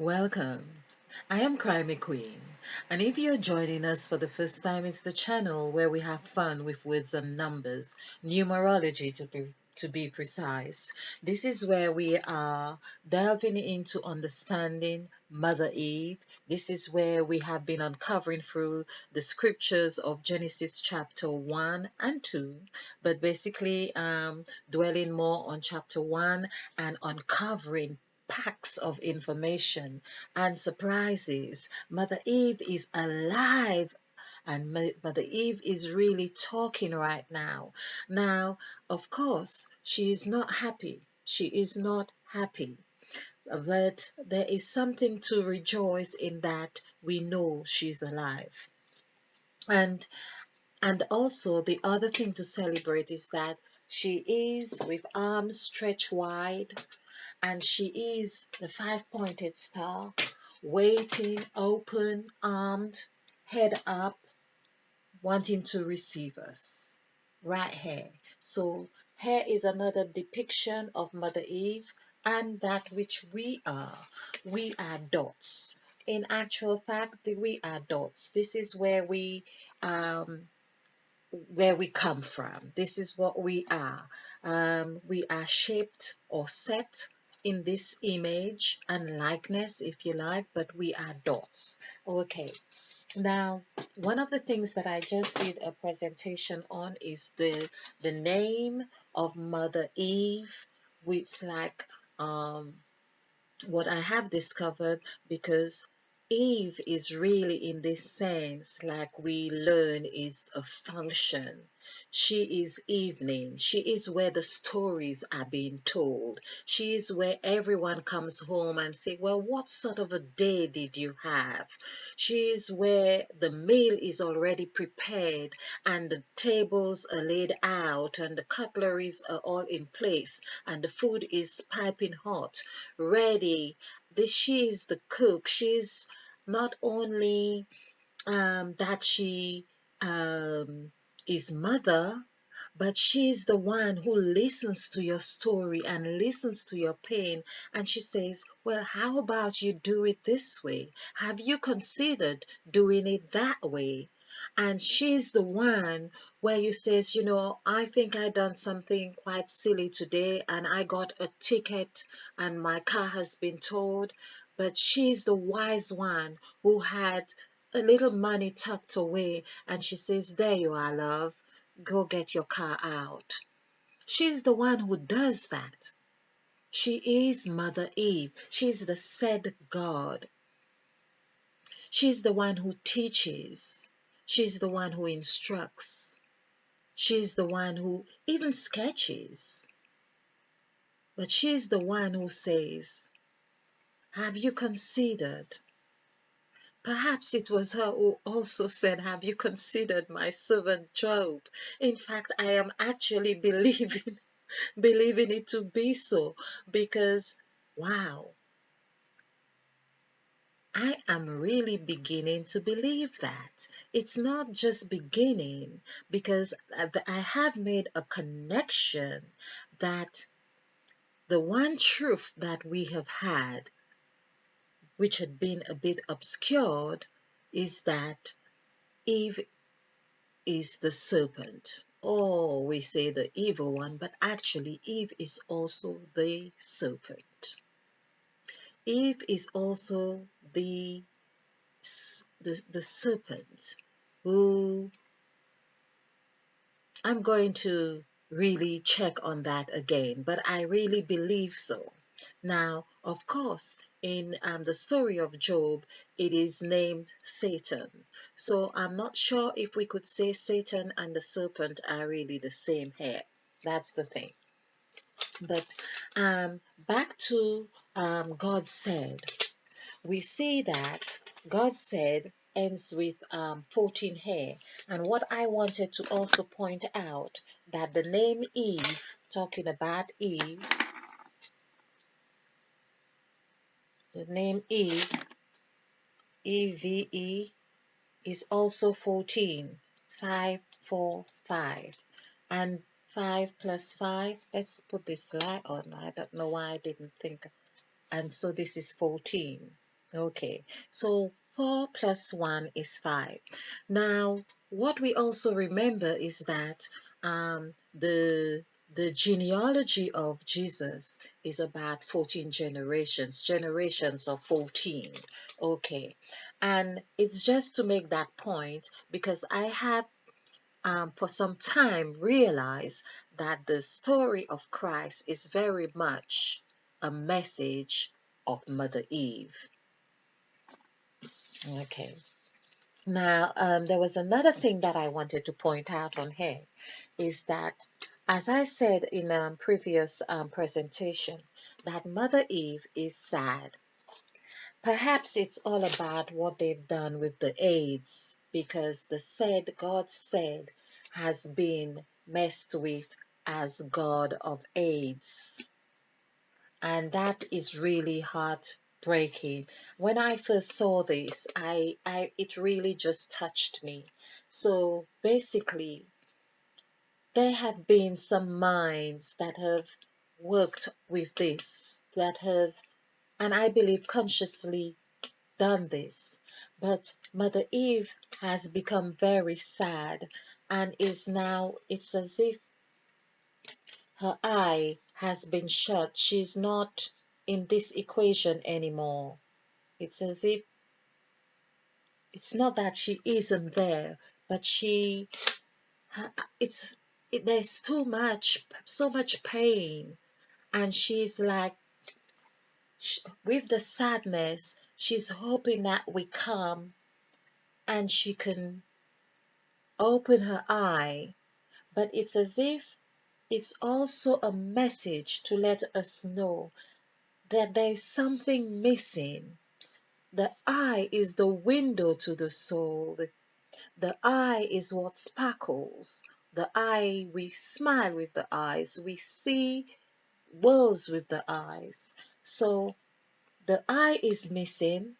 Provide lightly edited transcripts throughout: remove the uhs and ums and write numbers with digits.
Welcome. I am Crimey Queen, and if you're joining us for the first time, it's the channel where we have fun with words and numbers, numerology to be precise. This is where we are delving into understanding Mother Eve. This is where we have been uncovering through the scriptures of Genesis chapter 1 and 2, but basically dwelling more on chapter 1 and uncovering packs of information and surprises. Mother Eve is alive, and Mother Eve is really talking right now. Now, of course, she is not happy. She is not happy. But there is something to rejoice in, that we know she's alive. And and also the other thing to celebrate is that she is with arms stretched wide, and she is the five-pointed star, waiting, open, armed, head up, wanting to receive us. Right here. So here is another depiction of Mother Eve and that which we are. We are dots. In actual fact, we are dots. This is where we come from. This is what we are. We are shaped or set in this image and likeness, if you like, but we are dots. Okay. Now, one of the things that I just did a presentation on is the name of Mother Eve, which like um what I have discovered, because Eve is really in this sense, like we learn, is a function. She is evening. She is where the stories are being told. She is where everyone comes home and say, well, what sort of a day did you have? She is where the meal is already prepared and the tables are laid out and the cutleries are all in place and the food is piping hot, ready. She is the cook. She's not only that she um, is mother, but she's the one who listens to your story and listens to your pain. And she says, well, how about you do it this way? Have you considered doing it that way? And she's the one where you says, I think I done something quite silly today and I got a ticket and my car has been towed. But she's the wise one who had a little money tucked away, and she says, there you are, love, go get your car out. She's the one who does that. She is Mother Eve. She's the said God. She's the one who teaches. She's the one who instructs. She's the one who even sketches. But she's the one who says, have you considered? Perhaps it was her who also said, have you considered my servant Job? In fact, I am actually believing it to be so, because wow, I am really beginning to believe that. It's not just beginning, because I have made a connection that the one truth that we have had, which had been a bit obscured, is that Eve is the serpent. Oh, we say the evil one, but actually Eve is also the serpent. Eve is also the serpent who, I'm going to really check on that again, but I really believe so. Now, of course, in the story of Job, it is named Satan. So I'm not sure if we could say Satan and the serpent are really the same here. That's the thing. But back to God said. We see that God said ends with 14 here. And what I wanted to also point out, that the name Eve, talking about Eve, the name Eve, Eve, is also 14, 5, 4, 5. And 5 plus 5, let's put this light on. I don't know why I didn't think. And so this is 14. Okay, so 4 plus 1 is 5. Now, what we also remember is that the genealogy of Jesus is about 14 generations, generations of 14. Okay, and it's just to make that point because I had for some time realized that the story of Christ is very much a message of Mother Eve. Okay. Now, there was another thing that I wanted to point out on here is that, as I said in a previous presentation, that Mother Eve is sad. Perhaps it's all about what they've done with the AIDS because the said God said has been messed with as God of AIDS. And that is really heartbreaking. When I first saw this, it really just touched me. So basically, there have been some minds that have worked with this, that have, and I believe consciously done this. But Mother Eve has become very sad and is now, it's as if her eye has been shut. She's not in this equation anymore. It's as if it's not that she isn't there, but it's, there's too much, so much pain. And she's like, with the sadness, she's hoping that we come and she can open her eye. But it's as if it's also a message to let us know that there's something missing. The eye is the window to the soul. The eye is what sparkles. The eye, we smile with the eyes. We see worlds with the eyes. So the eye is missing.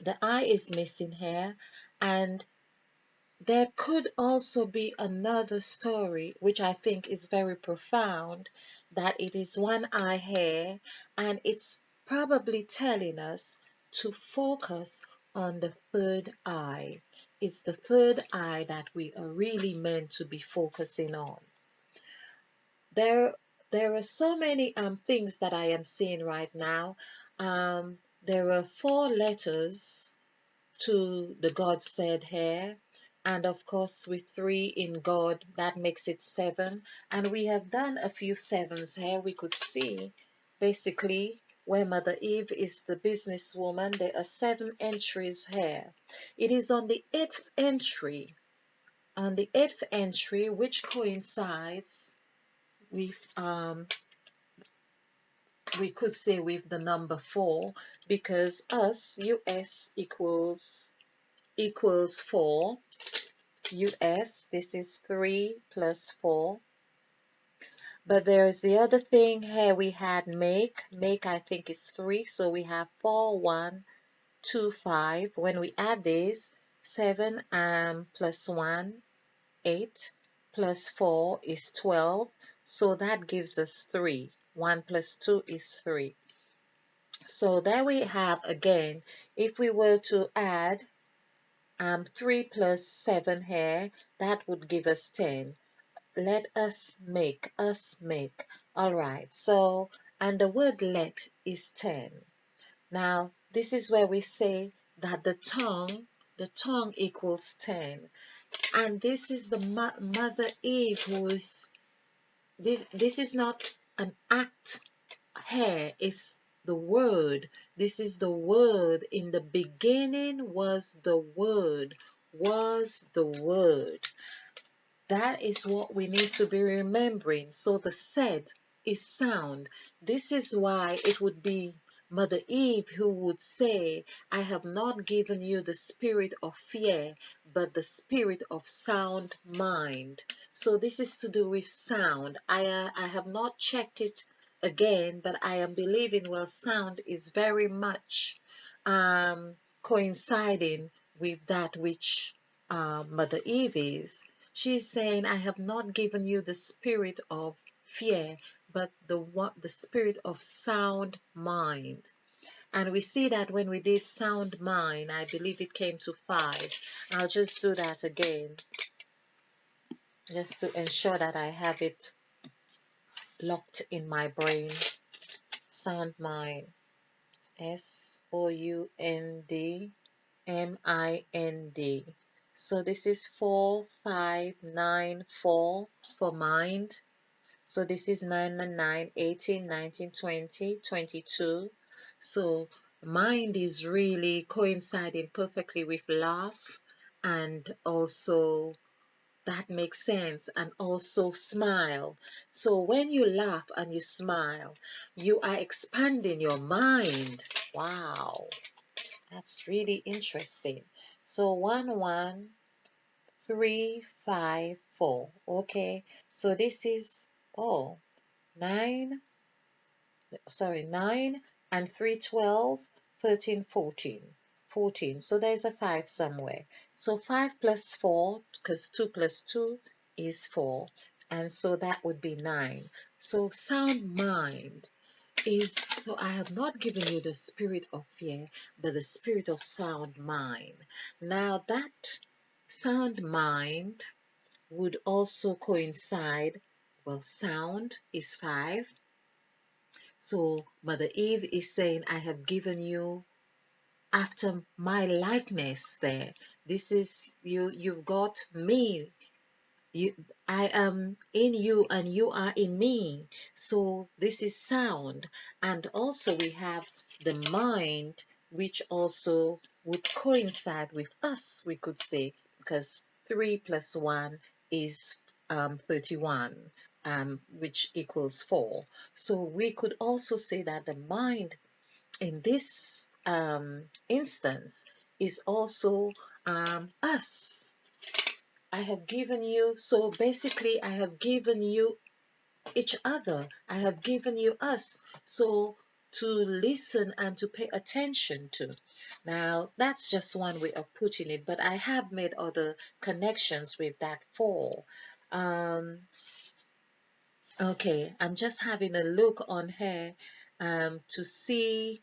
The eye is missing here. And there could also be another story, which I think is very profound, that it is one eye here, and it's probably telling us to focus on the third eye. It's the third eye that we are really meant to be focusing on. There, there are so many things that I am seeing right now. There are 4 letters to the God said here. And of course, with 3 in God, that makes it 7. And we have done a few sevens here. We could see basically where Mother Eve is the businesswoman. There are 7 entries here. It is on the 8th entry, which coincides with, we could say with the number 4, because US equals 4. US, this is 3 plus 4. But there's the other thing here, we had make. Make, I think, is 3. So we have 4, 1, 2, 5. When we add this, 7 plus 1, 8, plus 4 is 12. So that gives us 3. 1 plus 2 is 3. So there we have again, if we were to add 3 plus 7 here, that would give us 10. Let us make, all right. So, and the word let is 10. Now this is where we say that the tongue equals 10, and this is the Mother Eve who's, this is not an act here, is the word. This is the word. In the beginning was the word, was the word. That is what we need to be remembering. So the said is sound. This is why it would be Mother Eve who would say, I have not given you the spirit of fear, but the spirit of sound mind. So this is to do with sound. I have not checked it again, but I am believing, well, sound is very much coinciding with that which Mother Eve is. She's saying, I have not given you the spirit of fear, but the spirit of sound mind. And we see that when we did sound mind, I believe it came to 5. I'll just do that again, just to ensure that I have it locked in my brain. Sound mind. SOUNDMIND. So this is 4594 for mind. So this is 9 and 9, 18, 19, 20, 22. So mind is really coinciding perfectly with laugh, and also that makes sense, and also smile. So when you laugh and you smile, you are expanding your mind. Wow, that's really interesting. So 11354. Okay, so this is, oh, 9, sorry, 9 and 3, 12, 13, 14. 14. So there's a 5 somewhere. So 5 plus 4, because 2 plus 2 is 4. And so that would be 9. So sound mind is, so I have not given you the spirit of fear, but the spirit of sound mind. Now that sound mind would also coincide, well, sound is 5. So Mother Eve is saying, I have given you after my likeness there. This is you, you've got me. You, I am in you and you are in me. So this is sound. And also we have the mind, which also would coincide with us, we could say, because 3 plus 1 is 31, which equals 4. So we could also say that the mind in this instance is also us. I have given you, so basically, I have given you each other. I have given you us. So to listen and to pay attention to. Now, that's just one way of putting it, but I have made other connections with that 4. Um, okay, I'm just having a look on here to see.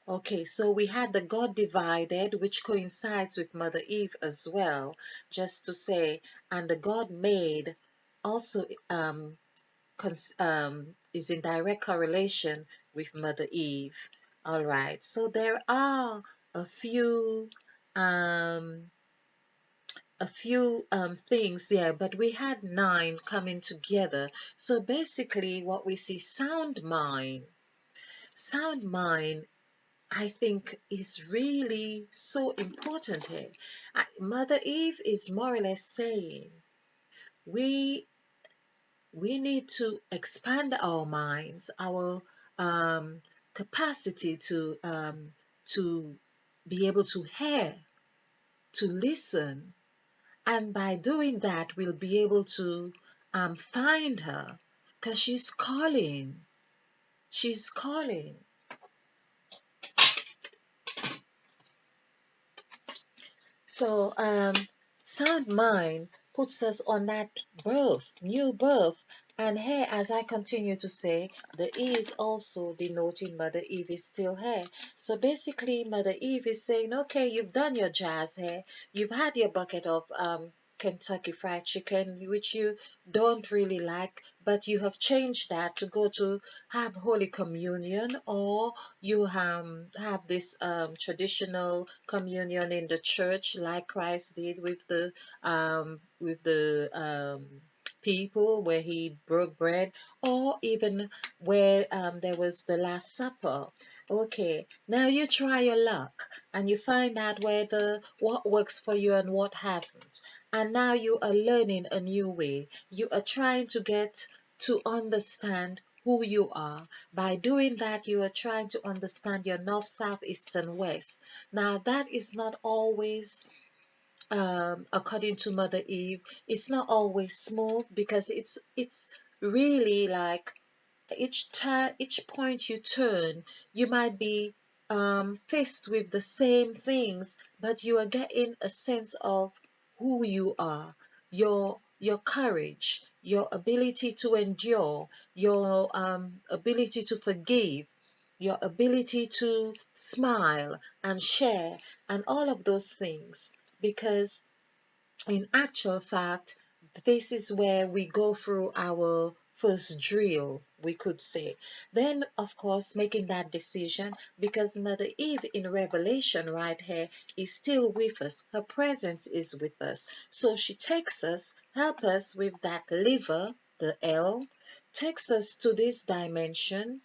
Okay, so we had the God divided, which coincides with Mother Eve as well, just to say, and the God made also is in direct correlation with Mother Eve. All right, so there are a few um, things, yeah, but we had 9 coming together. So basically, what we see, sound mind I think is really so important here. Mother Eve is more or less saying we we need to expand our minds, our capacity to be able to hear, to listen, and by doing that, we'll be able to find her, because she's calling. She's calling. So, sound mind puts us on that birth, new birth. And here, as I continue to say, the E is also denoting Mother Eve is still here. So basically, Mother Eve is saying, okay, you've done your jazz here. You've had your bucket of Kentucky Fried Chicken, which you don't really like, but you have changed that to go to have Holy Communion, or you have this traditional communion in the church, like Christ did with the people, where he broke bread, or even where there was the Last Supper. Okay, now you try your luck and you find out whether what works for you and what haven't. And now you are learning a new way. You are trying to get to understand who you are. By doing that, you are trying to understand your north, south, east, and west. Now, that is not always, according to Mother Eve, it's not always smooth, because it's really like each point you turn, you might be faced with the same things, but you are getting a sense of who you are, your courage, your ability to endure, your ability to forgive. your ability to smile and share and all of those things. Because in actual fact, this is where we go through our first drill, we could say. Then, of course, making that decision, because Mother Eve in Revelation right here is still with us. Her presence is with us. So she takes us, help us with that liver, the L, takes us to this dimension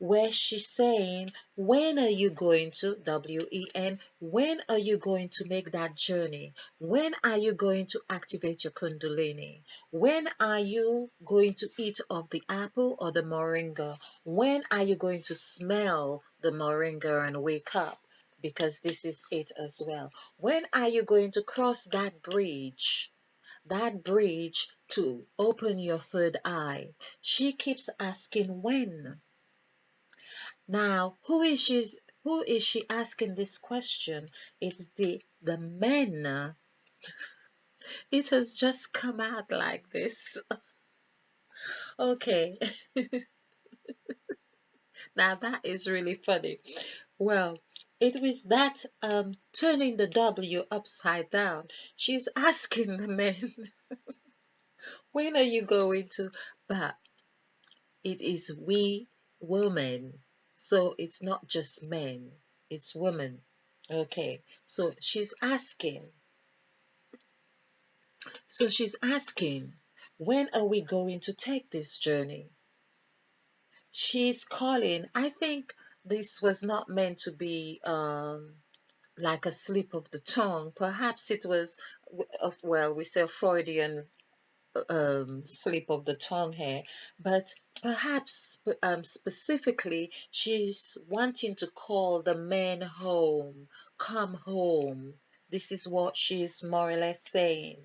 where she's saying, when are you going to, WEN, when are you going to make that journey? When are you going to activate your Kundalini? When are you going to eat of the apple or the moringa? When are you going to smell the moringa and wake up? Because this is it as well. When are you going to cross that bridge? That bridge to open your third eye. She keeps asking when. Now, who is she asking this question? It's the men. It has just come out like this. Okay. Now that is really funny. Well, it was that turning the W upside down. She's asking the men, when are you going to? But it is we women. So it's not just men, it's women. Okay. So she's asking, when are we going to take this journey? She's calling. I think this was not meant to be like a slip of the tongue. Perhaps it was, well, we say Freudian slip of the tongue here, but perhaps specifically she's wanting to call the men home, come home. This is what she's more or less saying.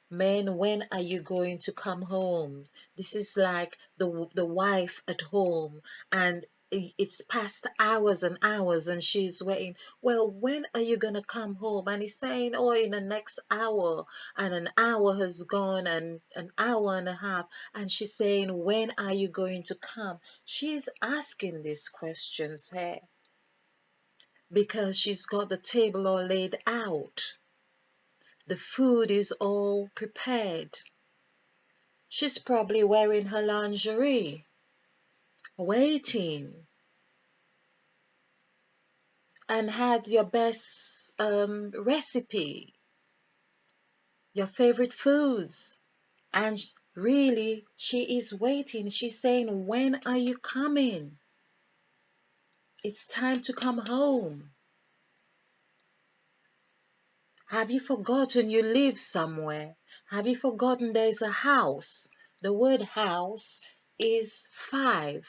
Men, when are you going to come home? This is like the wife at home, and it's past hours and hours, and she's waiting. Well, when are you gonna come home? And he's saying, oh, in the next hour. And an hour has gone, and an hour and a half, and she's saying, when are you going to come? She's asking these questions here because she's got the table all laid out. The food is all prepared. She's probably wearing her lingerie, waiting, and had your best recipe, your favorite foods. And really, she is waiting. She's saying, when are you coming? It's time to come home. Have you forgotten you live somewhere? Have you forgotten there's a house? The word house is 5.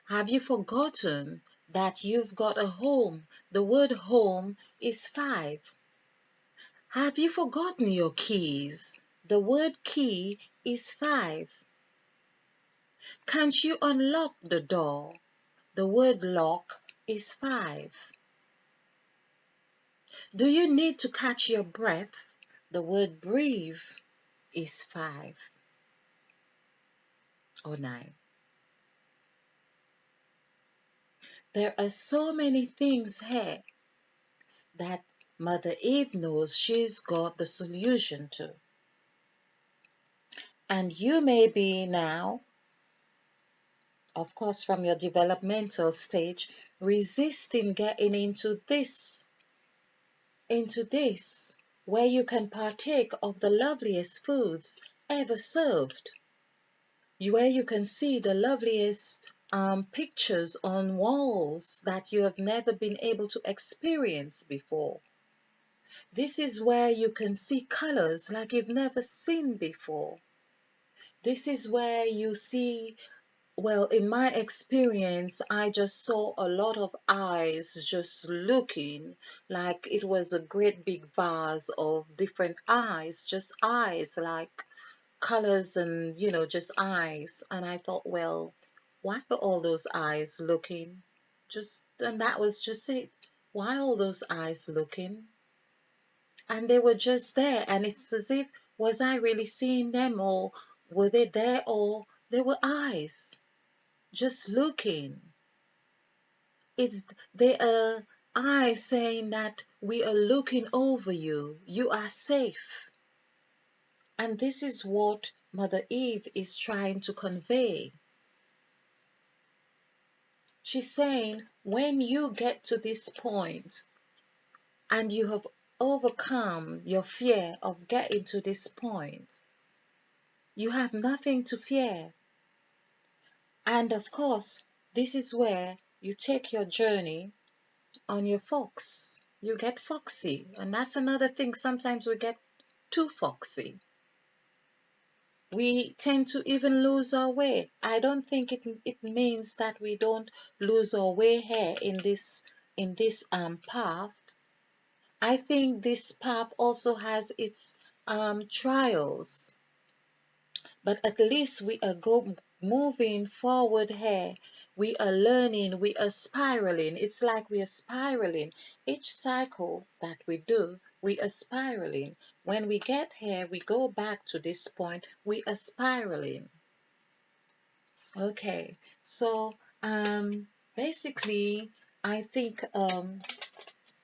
Have you forgotten that you've got a home? The word home is 5. Have you forgotten your keys? The word key is 5. Can't you unlock the door? The word lock is 5. Do you need to catch your breath? The word breathe is 5 or 9. There are so many things here that Mother Eve knows she's got the solution to. And you may be now, of course, from your developmental stage, resisting getting into this, where you can partake of the loveliest foods ever served, where you can see the loveliest pictures on walls that you have never been able to experience before. This is where you can see colors like you've never seen before. This is where you see, well, in my experience, I just saw a lot of eyes just looking like it was a great big vase of different eyes, just eyes, like colors and, just eyes. And I thought, well, why are all those eyes looking? And that was just it. Why all those eyes looking? And they were just there, and it's as if, was I really seeing them, or were they there, or they were eyes just looking? It's the eye saying that we are looking over you. You are safe. And this is what Mother Eve is trying to convey. She's saying, when you get to this point and you have overcome your fear of getting to this point, you have nothing to fear. And of course, this is where you take your journey on your fox. You get foxy. And that's another thing. Sometimes we get too foxy. We tend to even lose our way. I don't think it means that we don't lose our way here in this path. I think this path also has its trials, but at least we are moving forward here. We are learning, we are spiraling. It's like we are spiraling. Each cycle that we do, we are spiraling. When we get here, we go back to this point, we are spiraling. Okay, so basically, I think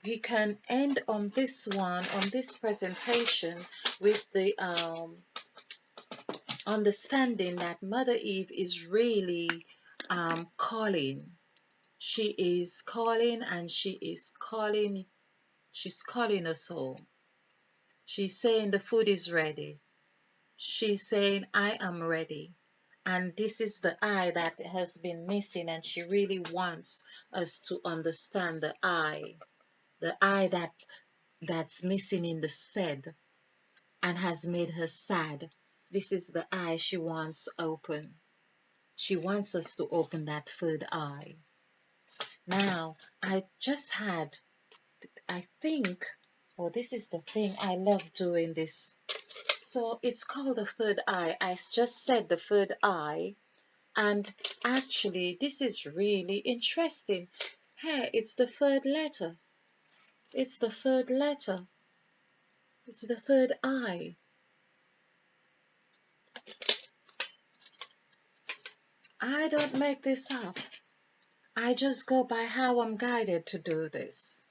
we can end on this one, on this presentation, with the understanding that Mother Eve is really calling. She is calling, and she's calling us all. She's saying the food is ready. She's saying, I am ready. And this is the I that has been missing, and she really wants us to understand the I that's missing in the said and has made her sad. This is the eye she wants open. She wants us to open that third eye. Now, I think, oh, this is the thing, I love doing this. So it's called the third eye. I just said the third eye, and actually, this is really interesting. Hey, it's the third letter. It's the third letter. It's the third eye. I don't make this up. I just go by how I'm guided to do this.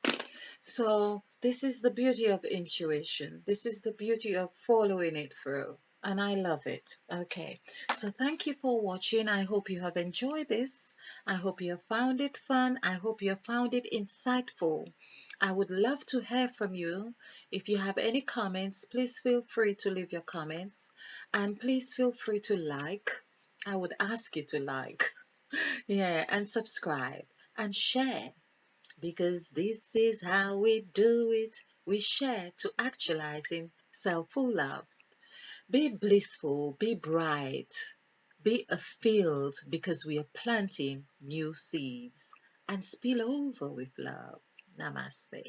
So this is the beauty of intuition. This is the beauty of following it through. And I love it. Okay. So thank you for watching. I hope you have enjoyed this. I hope you have found it fun. I hope you have found it insightful. I would love to hear from you. If you have any comments, please feel free to leave your comments. And please feel free to like. I would ask you to like. Yeah, and subscribe and share, because this is how we do it. We share to actualizing self-full love. Be blissful, be bright, be a field, because we are planting new seeds, and spill over with love. Namaste.